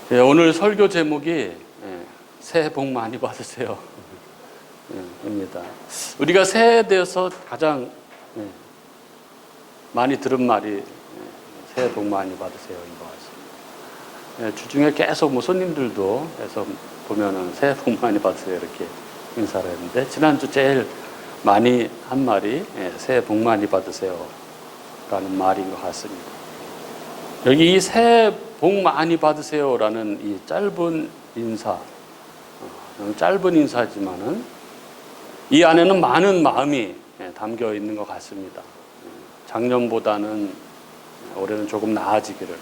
예, 오늘 설교 제목이 새해 복 많이 받으세요 입니다. 우리가 새해에 대해서 가장 많이 들은 말이 새해 복 많이 받으세요 인 것 같습니다. 주중에 계속 뭐 손님들도 해서 보면은 새해 복 많이 받으세요 이렇게 인사를 했는데, 지난주 제일 많이 한 말이 새해 복 많이 받으세요 라는 말인 것 같습니다. 여기 이 새해 복 많이 받으세요 라는 이 짧은 인사, 짧은 인사지만은 이 안에는 많은 마음이 담겨 있는 것 같습니다. 작년보다는 올해는 조금 나아지기를,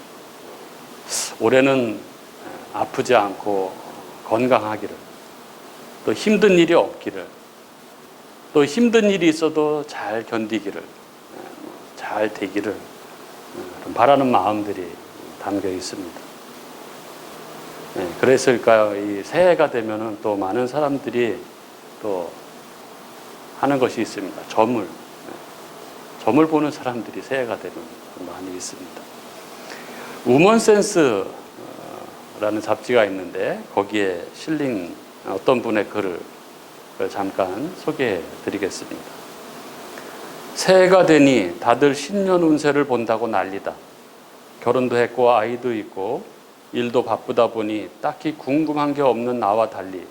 올해는 아프지 않고 건강하기를, 또 힘든 일이 없기를, 또 힘든 일이 있어도 잘 견디기를, 잘 되기를 바라는 마음들이 담겨 있습니다. 그랬을까요? 이 새해가 되면은 또 많은 사람들이 또 하는 것이 있습니다. 점을 보는 사람들이 새해가 되면 많이 있습니다. 우먼센스라는 잡지가 있는데 거기에 실린 어떤 분의 글을 잠깐 소개해 드리겠습니다. 새해가 되니 다들 신년 운세를 본다고 난리다. 결혼도 했고 아이도 있고 일도 바쁘다 보니 딱히 궁금한 게 없는 나와 달리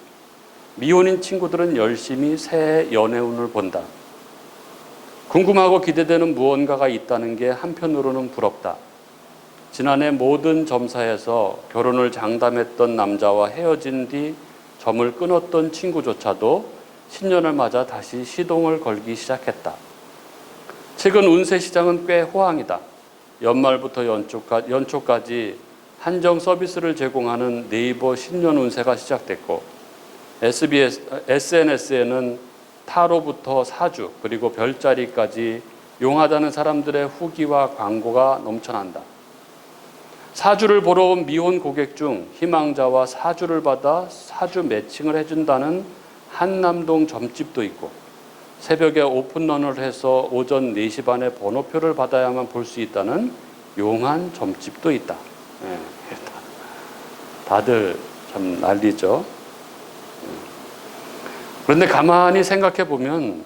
미혼인 친구들은 열심히 새해 연애운을 본다. 궁금하고 기대되는 무언가가 있다는 게 한편으로는 부럽다. 지난해 모든 점사에서 결혼을 장담했던 남자와 헤어진 뒤 점을 끊었던 친구조차도 신년을 맞아 다시 시동을 걸기 시작했다. 최근 운세 시장은 꽤 호황이다. 연말부터 연초까지 한정 서비스를 제공하는 네이버 신년 운세가 시작됐고, SNS에는 타로부터 사주 그리고 별자리까지 용하다는 사람들의 후기와 광고가 넘쳐난다. 사주를 보러 온 미혼 고객 중 희망자와 사주를 받아 사주 매칭을 해준다는 한남동 점집도 있고, 새벽에 오픈런을 해서 오전 4시 반에 번호표를 받아야만 볼 수 있다는 용한 점집도 있다. 다들 참 난리죠. 그런데 가만히 생각해 보면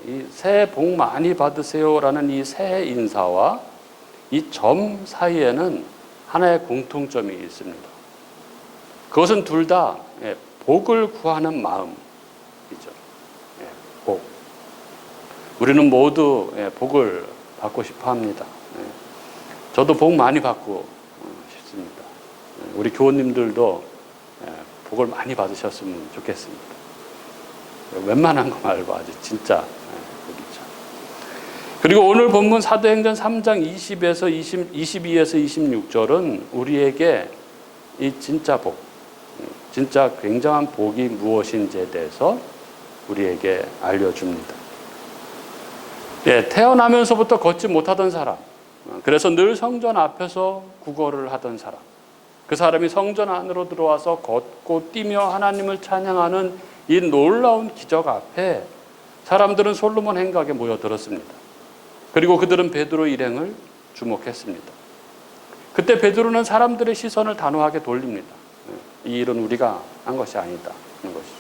이 새해 복 많이 받으세요라는 이 새해 인사와 이 점 사이에는 하나의 공통점이 있습니다. 그것은 둘 다 복을 구하는 마음이죠. 복. 우리는 모두 복을 받고 싶어 합니다. 저도 복 많이 받고 싶습니다. 우리 교우님들도 복을 많이 받으셨으면 좋겠습니다. 웬만한 거 말고 아주 진짜 복이죠. 그리고 오늘 본문 사도행전 3장 22에서 26절은 우리에게 이 진짜 복, 진짜 굉장한 복이 무엇인지에 대해서 우리에게 알려줍니다. 태어나면서부터 걷지 못하던 사람, 그래서 늘 성전 앞에서 구걸을 하던 사람, 그 사람이 성전 안으로 들어와서 걷고 뛰며 하나님을 찬양하는 이 놀라운 기적 앞에 사람들은 솔로몬 행각에 모여들었습니다. 그리고 그들은 베드로 일행을 주목했습니다. 그때 베드로는 사람들의 시선을 단호하게 돌립니다. 이 일은 우리가 한 것이 아니다 하는 것이죠.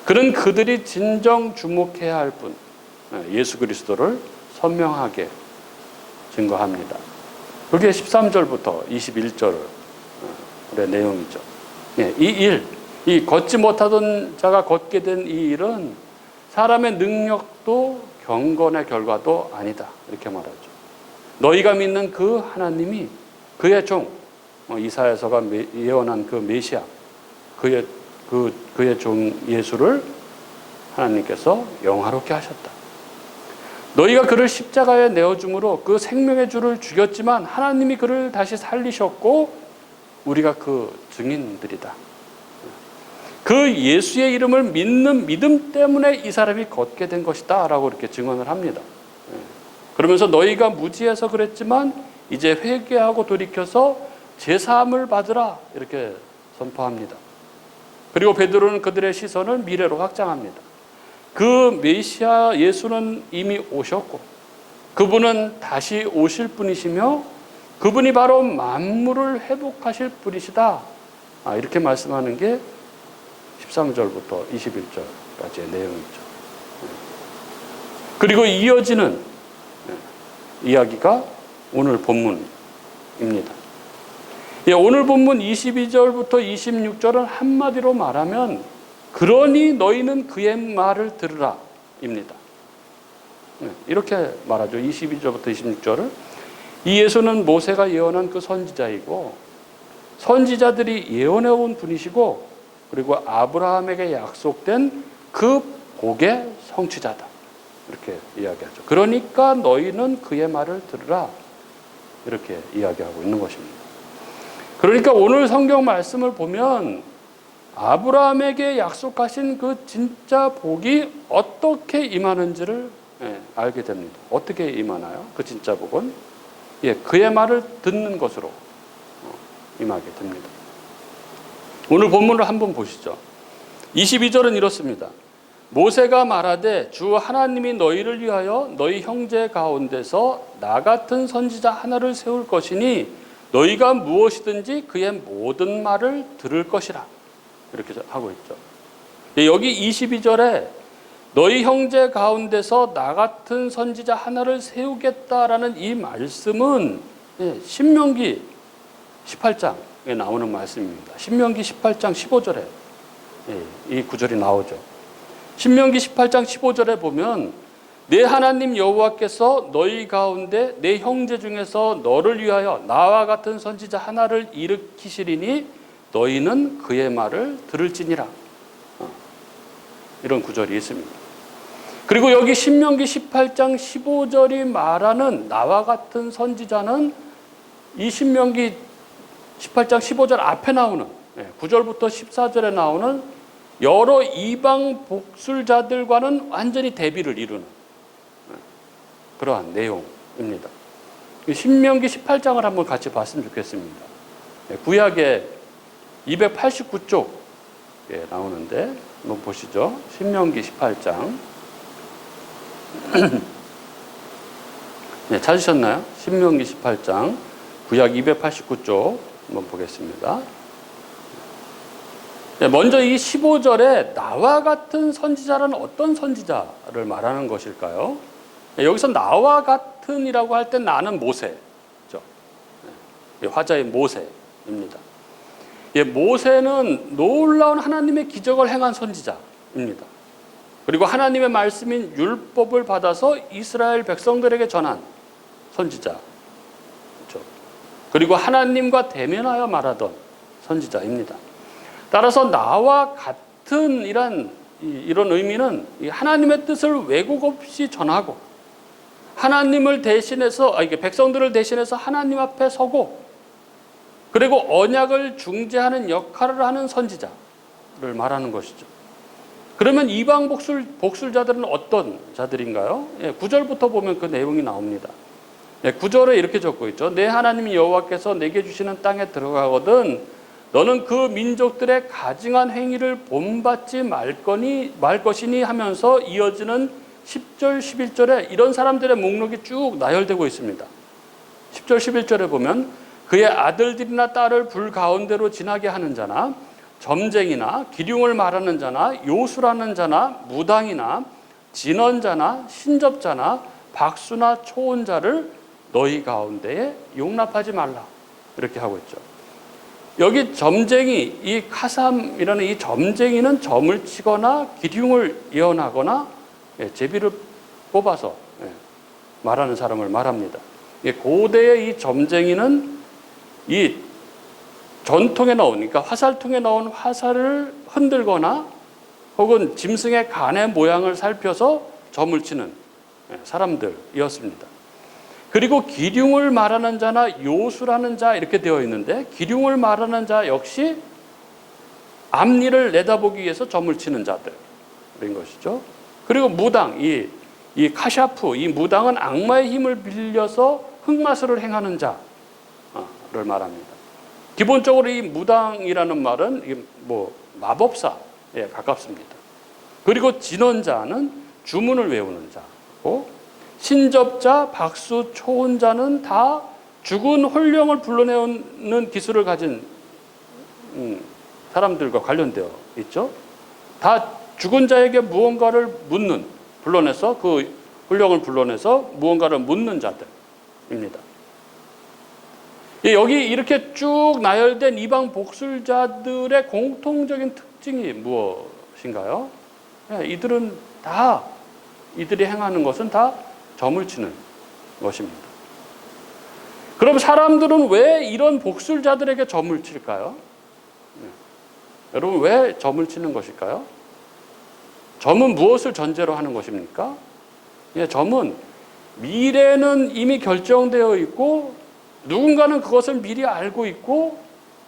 그는 그들이 진정 주목해야 할 분, 예수 그리스도를 선명하게 증거합니다. 그게 13절부터 21절의 내용이죠. 이 걷지 못하던 자가 걷게 된 이 일은 사람의 능력도 경건의 결과도 아니다, 이렇게 말하죠. 너희가 믿는 그 하나님이 그의 종, 이사야서가 예언한 그 메시아, 그의 종 예수를 하나님께서 영화롭게 하셨다. 너희가 그를 십자가에 내어줌으로 그 생명의 주를 죽였지만 하나님이 그를 다시 살리셨고 우리가 그 증인들이다. 그 예수의 이름을 믿는 믿음 때문에 이 사람이 걷게 된 것이다 라고 이렇게 증언을 합니다. 그러면서 너희가 무지해서 그랬지만 이제 회개하고 돌이켜서 제사함을 받으라 이렇게 선포합니다. 그리고 베드로는 그들의 시선을 미래로 확장합니다. 그 메시아 예수는 이미 오셨고 그분은 다시 오실 분이시며 그분이 바로 만물을 회복하실 분이시다. 이렇게 말씀하는 게 13절부터 21절까지의 내용이죠. 그리고 이어지는 이야기가 오늘 본문입니다. 오늘 본문 22절부터 26절은 한마디로 말하면 그러니 너희는 그의 말을 들으라 입니다. 이렇게 말하죠. 22절부터 26절을. 이 예수는 모세가 예언한 그 선지자이고 선지자들이 예언해온 분이시고 그리고 아브라함에게 약속된 그 복의 성취자다. 이렇게 이야기하죠. 그러니까 너희는 그의 말을 들으라. 이렇게 이야기하고 있는 것입니다. 그러니까 오늘 성경 말씀을 보면 아브라함에게 약속하신 그 진짜 복이 어떻게 임하는지를 알게 됩니다. 어떻게 임하나요? 그 진짜 복은 그의 말을 듣는 것으로 임하게 됩니다. 오늘 본문을 한번 보시죠. 22절은 이렇습니다. 모세가 말하되 주 하나님이 너희를 위하여 너희 형제 가운데서 나 같은 선지자 하나를 세울 것이니 너희가 무엇이든지 그의 모든 말을 들을 것이라. 이렇게 하고 있죠. 여기 22절에 너희 형제 가운데서 나 같은 선지자 하나를 세우겠다라는 이 말씀은 신명기 18장에 나오는 말씀입니다. 신명기 18장 15절에 이 구절이 나오죠. 신명기 18장 15절에 보면 내 하나님 여호와께서 너희 가운데 내 형제 중에서 너를 위하여 나와 같은 선지자 하나를 일으키시리니 너희는 그의 말을 들을지니라. 이런 구절이 있습니다. 그리고 여기 신명기 18장 15절이 말하는 나와 같은 선지자는 이 신명기 18장 15절 앞에 나오는 9절부터 14절에 나오는 여러 이방 복술자들과는 완전히 대비를 이루는 그러한 내용입니다. 신명기 18장을 한번 같이 봤으면 좋겠습니다. 구약의 289쪽에 나오는데 한번 보시죠. 신명기 18장. 찾으셨나요? 신명기 18장 구약 289쪽 한번 보겠습니다. 먼저 이 15절에 나와 같은 선지자라는 어떤 선지자를 말하는 것일까요? 여기서 나와 같은이라고 할 때 나는 모세죠. 화자인 모세입니다. 모세는 놀라운 하나님의 기적을 행한 선지자입니다. 그리고 하나님의 말씀인 율법을 받아서 이스라엘 백성들에게 전한 선지자죠. 그리고 하나님과 대면하여 말하던 선지자입니다. 따라서 나와 같은 이런 의미는 하나님의 뜻을 왜곡 없이 전하고 하나님을 대신해서 백성들을 대신해서 하나님 앞에 서고 그리고 언약을 중재하는 역할을 하는 선지자를 말하는 것이죠. 그러면 이방 복술자들은 어떤 자들인가요? 9절부터 보면 그 내용이 나옵니다. 9절에 이렇게 적고 있죠. 내 하나님 여호와께서 내게 주시는 땅에 들어가거든 너는 그 민족들의 가증한 행위를 본받지 말 것이니 하면서 이어지는 10절, 11절에 이런 사람들의 목록이 쭉 나열되고 있습니다. 10절, 11절에 보면 그의 아들들이나 딸을 불 가운데로 지나게 하는 자나 점쟁이나 기륭을 말하는 자나 요술하는 자나 무당이나 진언자나 신접자나 박수나 초혼자를 너희 가운데에 용납하지 말라. 이렇게 하고 있죠. 여기 점쟁이, 이 카삼이라는 이 점쟁이는 점을 치거나 기륭을 예언하거나 제비를 뽑아서 말하는 사람을 말합니다. 고대의 이 점쟁이는 이 전통에 넣은, 그러니까 화살통에 넣은 화살을 흔들거나 혹은 짐승의 간의 모양을 살펴서 점을 치는 사람들이었습니다. 그리고 기륭을 말하는 자나 요술하는 자 이렇게 되어 있는데 기륭을 말하는 자 역시 앞니를 내다보기 위해서 점을 치는 자들인 것이죠. 그리고 무당, 이 카샤프, 이 무당은 악마의 힘을 빌려서 흑마술을 행하는 자를 말합니다. 기본적으로 이 무당이라는 말은 마법사에 가깝습니다. 그리고 진언자는 주문을 외우는 자고 신접자, 박수, 초혼자는 다 죽은 홀령을 불러내는 기술을 가진 사람들과 관련되어 있죠. 다 죽은 자에게 무언가를 불러내서 그 홀령을 불러내서 무언가를 묻는 자들입니다. 여기 이렇게 쭉 나열된 이방 복술자들의 공통적인 특징이 무엇인가요? 이들이 행하는 것은 다 점을 치는 것입니다. 그럼 사람들은 왜 이런 복술자들에게 점을 칠까요? 여러분, 왜 점을 치는 것일까요? 점은 무엇을 전제로 하는 것입니까? 점은 미래는 이미 결정되어 있고 누군가는 그것을 미리 알고 있고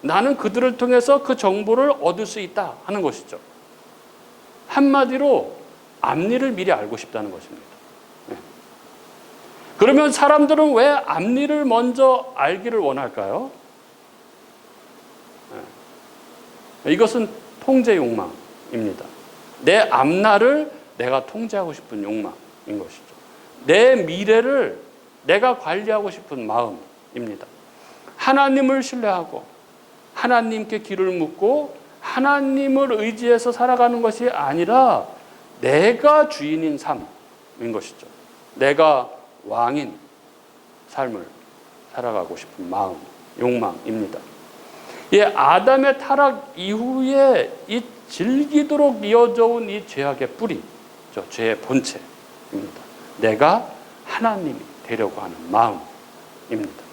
나는 그들을 통해서 그 정보를 얻을 수 있다 하는 것이죠. 한마디로 앞일을 미리 알고 싶다는 것입니다. 그러면 사람들은 왜 앞일을 먼저 알기를 원할까요? 이것은 통제 욕망입니다. 내 앞날을 내가 통제하고 싶은 욕망인 것이죠. 내 미래를 내가 관리하고 싶은 마음입니다. 하나님을 신뢰하고 하나님께 길을 묻고 하나님을 의지해서 살아가는 것이 아니라 내가 주인인 삶인 것이죠. 내가 왕인 삶을 살아가고 싶은 마음, 욕망입니다. 아담의 타락 이후에 이 질기도록 이어져 온 이 죄악의 뿌리, 죄의 본체입니다. 내가 하나님이 되려고 하는 마음입니다.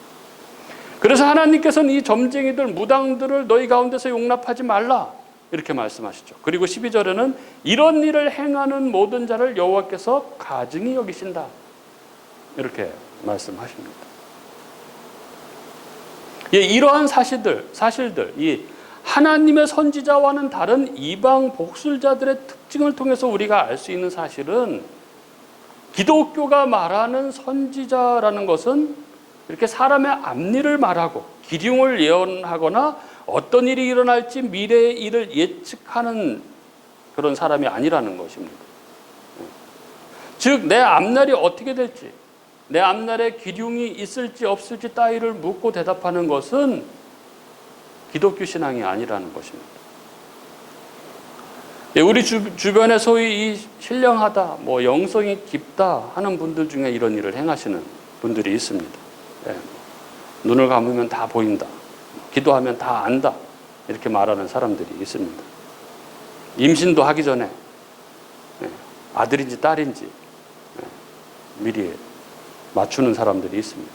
그래서 하나님께서는 이 점쟁이들, 무당들을 너희 가운데서 용납하지 말라 이렇게 말씀하시죠. 그리고 12절에는 이런 일을 행하는 모든 자를 여호와께서 가증히 여기신다 이렇게 말씀하십니다. 이러한 사실들, 이 하나님의 선지자와는 다른 이방 복술자들의 특징을 통해서 우리가 알 수 있는 사실은 기독교가 말하는 선지자라는 것은 이렇게 사람의 앞일을 말하고 기륭을 예언하거나 어떤 일이 일어날지 미래의 일을 예측하는 그런 사람이 아니라는 것입니다. 즉, 내 앞날이 어떻게 될지, 내 앞날에 기륭이 있을지 없을지 따위를 묻고 대답하는 것은 기독교 신앙이 아니라는 것입니다. 우리 주변에 소위 이 신령하다, 영성이 깊다 하는 분들 중에 이런 일을 행하시는 분들이 있습니다. 눈을 감으면 다 보인다, 기도하면 다 안다 이렇게 말하는 사람들이 있습니다. 임신도 하기 전에 아들인지 딸인지 미리 맞추는 사람들이 있습니다.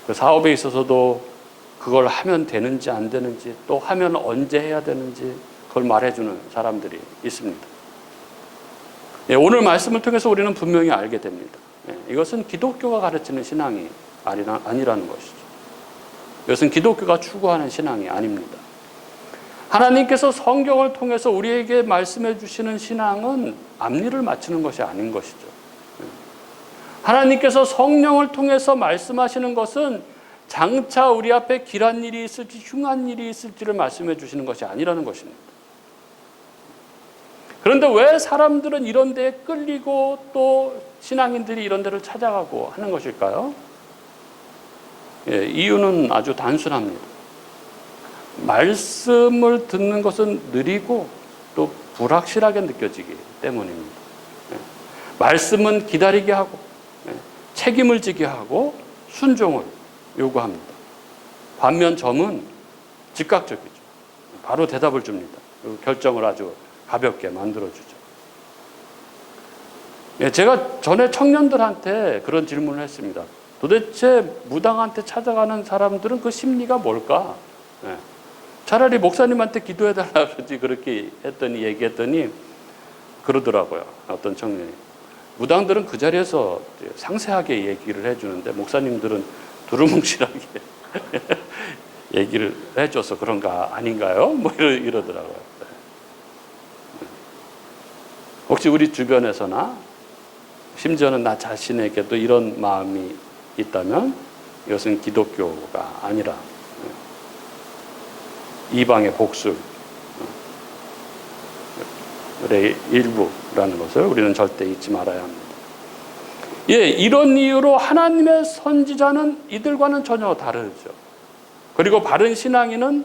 그 사업에 있어서도 그걸 하면 되는지 안 되는지, 또 하면 언제 해야 되는지 그걸 말해주는 사람들이 있습니다. 오늘 말씀을 통해서 우리는 분명히 알게 됩니다. 이것은 기독교가 가르치는 신앙이 아니라는 것이죠. 이것은 기독교가 추구하는 신앙이 아닙니다. 하나님께서 성경을 통해서 우리에게 말씀해 주시는 신앙은 앞일을 맞추는 것이 아닌 것이죠. 하나님께서 성령을 통해서 말씀하시는 것은 장차 우리 앞에 길한 일이 있을지 흉한 일이 있을지를 말씀해 주시는 것이 아니라는 것입니다. 그런데 왜 사람들은 이런 데에 끌리고 또 신앙인들이 이런 데를 찾아가고 하는 것일까요? 이유는 아주 단순합니다. 말씀을 듣는 것은 느리고 또 불확실하게 느껴지기 때문입니다. 말씀은 기다리게 하고 책임을 지게 하고 순종을 요구합니다. 반면 점은 즉각적이죠. 바로 대답을 줍니다. 결정을 아주 가볍게 만들어주죠. 제가 전에 청년들한테 그런 질문을 했습니다. 도대체 무당한테 찾아가는 사람들은 그 심리가 뭘까? 차라리 목사님한테 기도해달라 그러지 그렇게 얘기했더니 그러더라고요. 어떤 청년이. 무당들은 그 자리에서 상세하게 얘기를 해주는데 목사님들은 두루뭉실하게 얘기를 해줘서 그런가 아닌가요? 이러더라고요. 혹시 우리 주변에서나 심지어는 나 자신에게도 이런 마음이 있다면 이것은 기독교가 아니라 이방의 복술의 일부라는 것을 우리는 절대 잊지 말아야 합니다. 예, 이런 이유로 하나님의 선지자는 이들과는 전혀 다르죠. 그리고 바른 신앙인은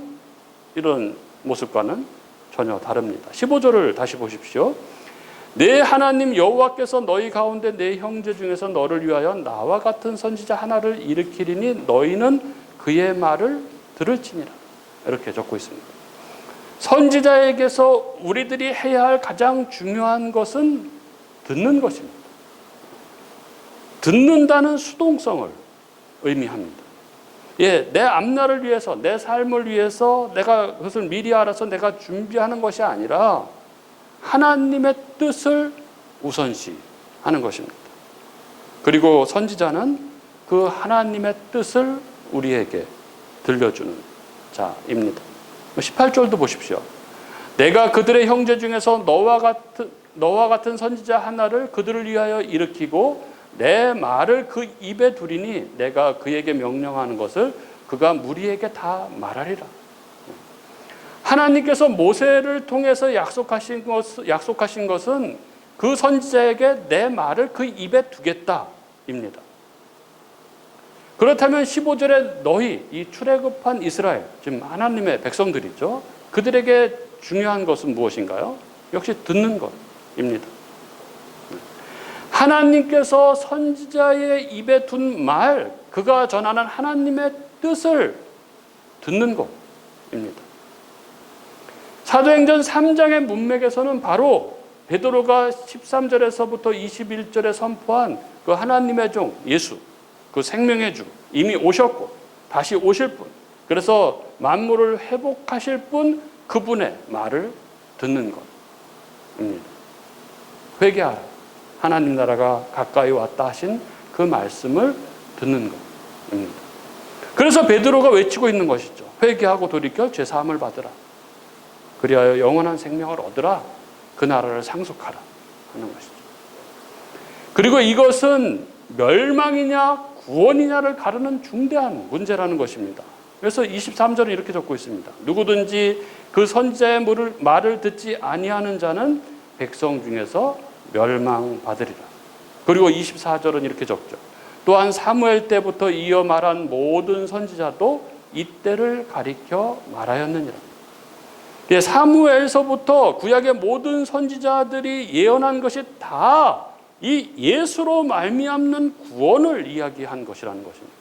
이런 모습과는 전혀 다릅니다. 15절을 다시 보십시오. 내 하나님 여호와께서 너희 가운데 내 형제 중에서 너를 위하여 나와 같은 선지자 하나를 일으키리니 너희는 그의 말을 들을지니라. 이렇게 적고 있습니다. 선지자에게서 우리들이 해야 할 가장 중요한 것은 듣는 것입니다. 듣는다는 수동성을 의미합니다. 예, 내 앞날을 위해서, 내 삶을 위해서 내가 그것을 미리 알아서 내가 준비하는 것이 아니라 하나님의 뜻을 우선시 하는 것입니다. 그리고 선지자는 그 하나님의 뜻을 우리에게 들려주는 자입니다. 18절도 보십시오. 내가 그들의 형제 중에서 너와 같은 선지자 하나를 그들을 위하여 일으키고 내 말을 그 입에 두리니 내가 그에게 명령하는 것을 그가 무리에게 다 말하리라. 하나님께서 모세를 통해서 약속하신 것은 그 선지자에게 내 말을 그 입에 두겠다입니다. 그렇다면 15절에 너희, 이 출애굽한 이스라엘, 지금 하나님의 백성들이죠. 그들에게 중요한 것은 무엇인가요? 역시 듣는 것입니다. 하나님께서 선지자의 입에 둔 말, 그가 전하는 하나님의 뜻을 듣는 것입니다. 사도행전 3장의 문맥에서는 바로 베드로가 13절에서부터 21절에 선포한 그 하나님의 종 예수, 그 생명의 주, 이미 오셨고 다시 오실 분, 그래서 만물을 회복하실 분, 그분의 말을 듣는 것입니다. 회개하라. 하나님 나라가 가까이 왔다 하신 그 말씀을 듣는 것입니다. 그래서 베드로가 외치고 있는 것이죠. 회개하고 돌이켜 죄사함을 받으라. 그리하여 영원한 생명을 얻으라. 그 나라를 상속하라 하는 것이죠. 그리고 이것은 멸망이냐 구원이냐를 가르는 중대한 문제라는 것입니다. 그래서 23절은 이렇게 적고 있습니다. 누구든지 그 선지자의 말을 듣지 아니하는 자는 백성 중에서 멸망받으리라. 그리고 24절은 이렇게 적죠. 또한 사무엘 때부터 이어 말한 모든 선지자도 이때를 가리켜 말하였느니라. 사무엘서부터 구약의 모든 선지자들이 예언한 것이 다 이 예수로 말미암는 구원을 이야기한 것이라는 것입니다.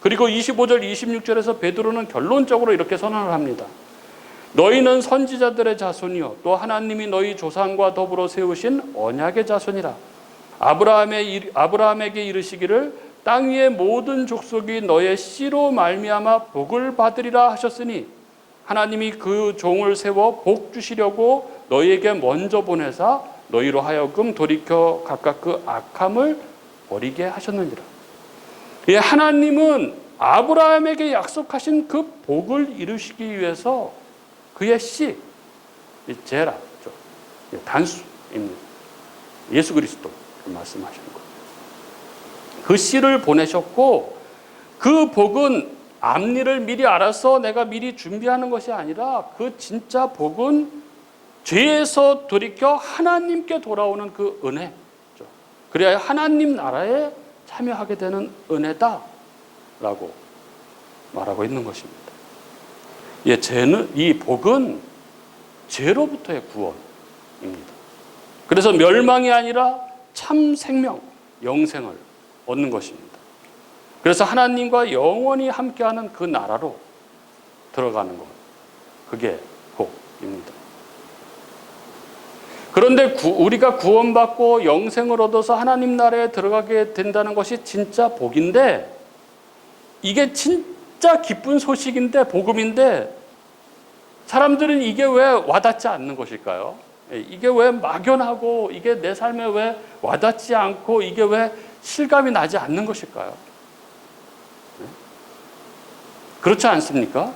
그리고 25절, 26절에서 베드로는 결론적으로 이렇게 선언을 합니다. 너희는 선지자들의 자손이요 또 하나님이 너희 조상과 더불어 세우신 언약의 자손이라. 아브라함에게 이르시기를 땅 위의 모든 족속이 너의 씨로 말미암아 복을 받으리라 하셨으니 하나님이 그 종을 세워 복 주시려고 너희에게 먼저 보내사 너희로 하여금 돌이켜 각각 그 악함을 버리게 하셨느니라. 예, 하나님은 아브라함에게 약속하신 그 복을 이루시기 위해서 그의 씨, 제라, 단수입니다. 예수 그리스도 말씀하시는 것. 그 씨를 보내셨고 그 복은 앞일을 미리 알아서 내가 미리 준비하는 것이 아니라 그 진짜 복은 죄에서 돌이켜 하나님께 돌아오는 그 은혜죠. 그래야 하나님 나라에 참여하게 되는 은혜다라고 말하고 있는 것입니다. 예, 이 복은 죄로부터의 구원입니다. 그래서 멸망이 아니라 참 생명, 영생을 얻는 것입니다. 그래서 하나님과 영원히 함께하는 그 나라로 들어가는 것, 그게 복입니다. 그런데 우리가 구원받고 영생을 얻어서 하나님 나라에 들어가게 된다는 것이 진짜 복인데, 이게 진짜 기쁜 소식인데, 복음인데 사람들은 이게 왜 와닿지 않는 것일까요? 이게 왜 막연하고 이게 내 삶에 왜 와닿지 않고 이게 왜 실감이 나지 않는 것일까요? 그렇지 않습니까?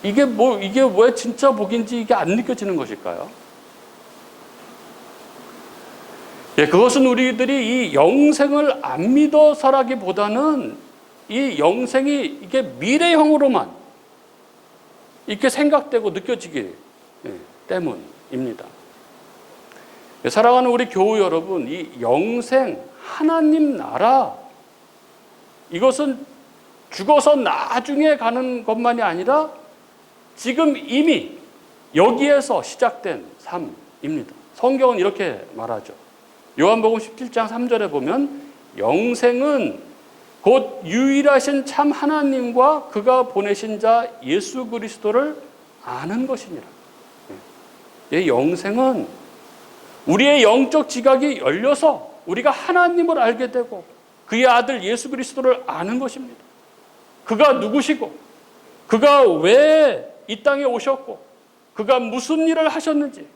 이게 왜 진짜 복인지 이게 안 느껴지는 것일까요? 예, 그것은 우리들이 이 영생을 안 믿어서라기보다는 이 영생이 이게 미래형으로만 이렇게 생각되고 느껴지기 때문입니다. 사랑하는 우리 교우 여러분, 이 영생, 하나님 나라, 이것은 죽어서 나중에 가는 것만이 아니라 지금 이미 여기에서 시작된 삶입니다. 성경은 이렇게 말하죠. 요한복음 17장 3절에 보면 영생은 곧 유일하신 참 하나님과 그가 보내신 자 예수 그리스도를 아는 것이니라. 이 영생은 우리의 영적 지각이 열려서 우리가 하나님을 알게 되고 그의 아들 예수 그리스도를 아는 것입니다. 그가 누구시고 그가 왜 이 땅에 오셨고 그가 무슨 일을 하셨는지,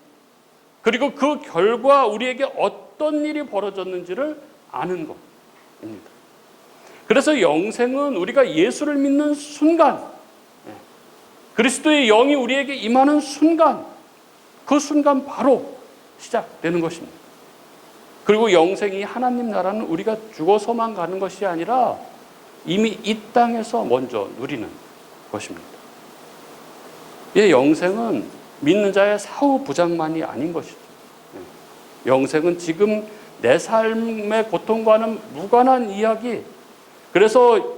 그리고 그 결과 우리에게 어떤 일이 벌어졌는지를 아는 것입니다. 그래서 영생은 우리가 예수를 믿는 순간, 그리스도의 영이 우리에게 임하는 순간, 그 순간 바로 시작되는 것입니다. 그리고 영생이 하나님 나라는 우리가 죽어서만 가는 것이 아니라 이미 이 땅에서 먼저 누리는 것입니다. 이 영생은 믿는 자의 사후 부장만이 아닌 것이죠. 영생은 지금 내 삶의 고통과는 무관한 이야기, 그래서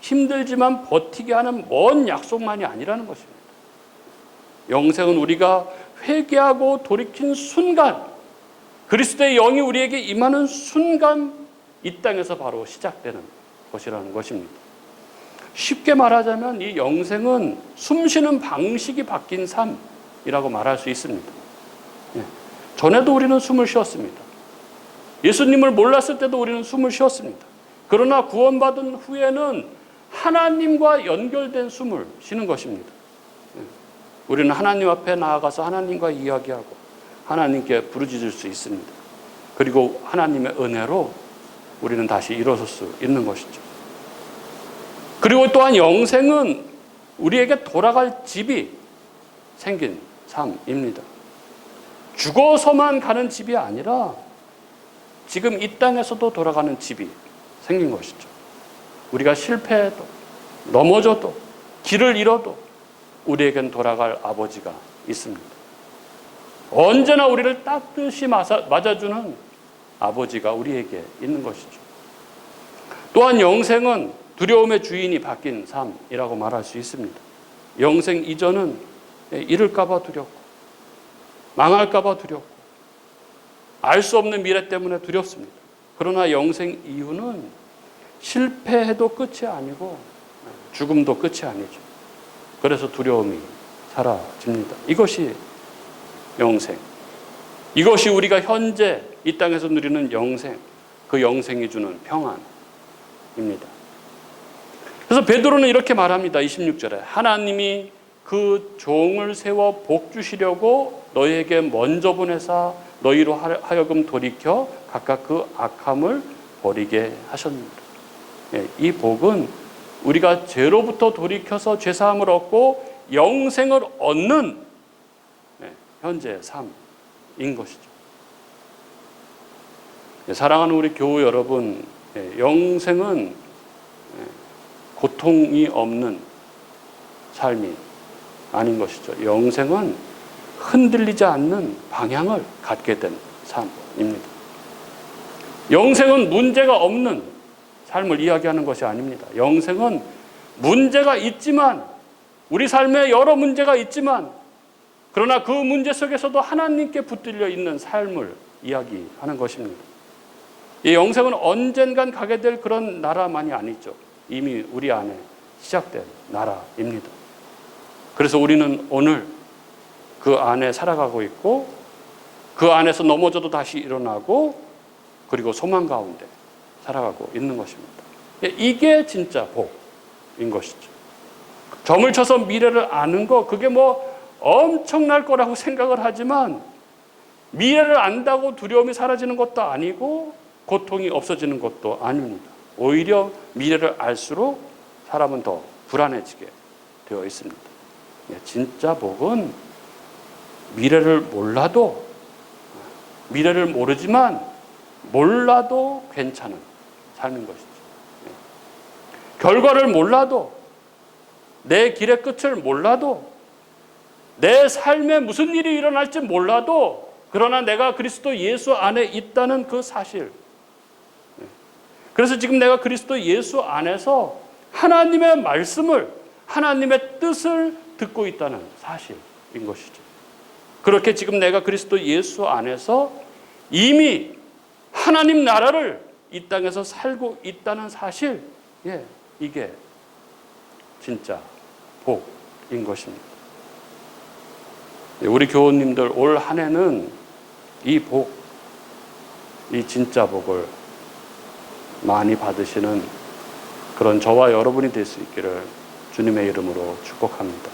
힘들지만 버티게 하는 먼 약속만이 아니라는 것입니다. 영생은 우리가 회개하고 돌이킨 순간, 그리스도의 영이 우리에게 임하는 순간 이 땅에서 바로 시작되는 것이라는 것입니다. 쉽게 말하자면 이 영생은 숨쉬는 방식이 바뀐 삶이라고 말할 수 있습니다. 전에도 우리는 숨을 쉬었습니다. 예수님을 몰랐을 때도 우리는 숨을 쉬었습니다. 그러나 구원받은 후에는 하나님과 연결된 숨을 쉬는 것입니다. 우리는 하나님 앞에 나아가서 하나님과 이야기하고 하나님께 부르짖을 수 있습니다. 그리고 하나님의 은혜로 우리는 다시 일어설 수 있는 것이죠. 그리고 또한 영생은 우리에게 돌아갈 집이 생긴 삶입니다. 죽어서만 가는 집이 아니라 지금 이 땅에서도 돌아가는 집이 생긴 것이죠. 우리가 실패해도 넘어져도 길을 잃어도 우리에겐 돌아갈 아버지가 있습니다. 언제나 우리를 따뜻이 맞아주는 아버지가 우리에게 있는 것이죠. 또한 영생은 두려움의 주인이 바뀐 삶이라고 말할 수 있습니다. 영생 이전은 잃을까 봐 두렵고 망할까 봐 두렵고 알 수 없는 미래 때문에 두렵습니다. 그러나 영생 이후는 실패해도 끝이 아니고 죽음도 끝이 아니죠. 그래서 두려움이 사라집니다. 이것이 영생. 이것이 우리가 현재 이 땅에서 누리는 영생, 그 영생이 주는 평안입니다. 그래서 베드로는 이렇게 말합니다. 26절에 하나님이 그 종을 세워 복 주시려고 너희에게 먼저 보내사 너희로 하여금 돌이켜 각각 그 악함을 버리게 하셨습니다. 이 복은 우리가 죄로부터 돌이켜서 죄사함을 얻고 영생을 얻는 현재 삶인 것이죠. 사랑하는 우리 교우 여러분, 영생은 고통이 없는 삶이 아닌 것이죠. 영생은 흔들리지 않는 방향을 갖게 된 삶입니다. 영생은 문제가 없는 삶을 이야기하는 것이 아닙니다. 영생은 문제가 있지만, 우리 삶에 여러 문제가 있지만, 그러나 그 문제 속에서도 하나님께 붙들려 있는 삶을 이야기하는 것입니다. 이 영생은 언젠간 가게 될 그런 나라만이 아니죠. 이미 우리 안에 시작된 나라입니다. 그래서 우리는 오늘 그 안에 살아가고 있고 그 안에서 넘어져도 다시 일어나고 그리고 소망 가운데 살아가고 있는 것입니다. 이게 진짜 복인 것이죠. 점을 쳐서 미래를 아는 거, 그게 뭐 엄청날 거라고 생각을 하지만 미래를 안다고 두려움이 사라지는 것도 아니고 고통이 없어지는 것도 아닙니다. 오히려 미래를 알수록 사람은 더 불안해지게 되어 있습니다. 진짜 복은 미래를 모르지만 몰라도 괜찮은 삶인 것이죠. 결과를 몰라도, 내 길의 끝을 몰라도, 내 삶에 무슨 일이 일어날지 몰라도, 그러나 내가 그리스도 예수 안에 있다는 그 사실, 그래서 지금 내가 그리스도 예수 안에서 하나님의 말씀을, 하나님의 뜻을 듣고 있다는 사실인 것이죠. 그렇게 지금 내가 그리스도 예수 안에서 이미 하나님 나라를 이 땅에서 살고 있다는 사실, 이게 진짜 복인 것입니다. 우리 교우님들 올 한 해는 이 복, 이 진짜 복을 많이 받으시는 그런 저와 여러분이 될 수 있기를 주님의 이름으로 축복합니다.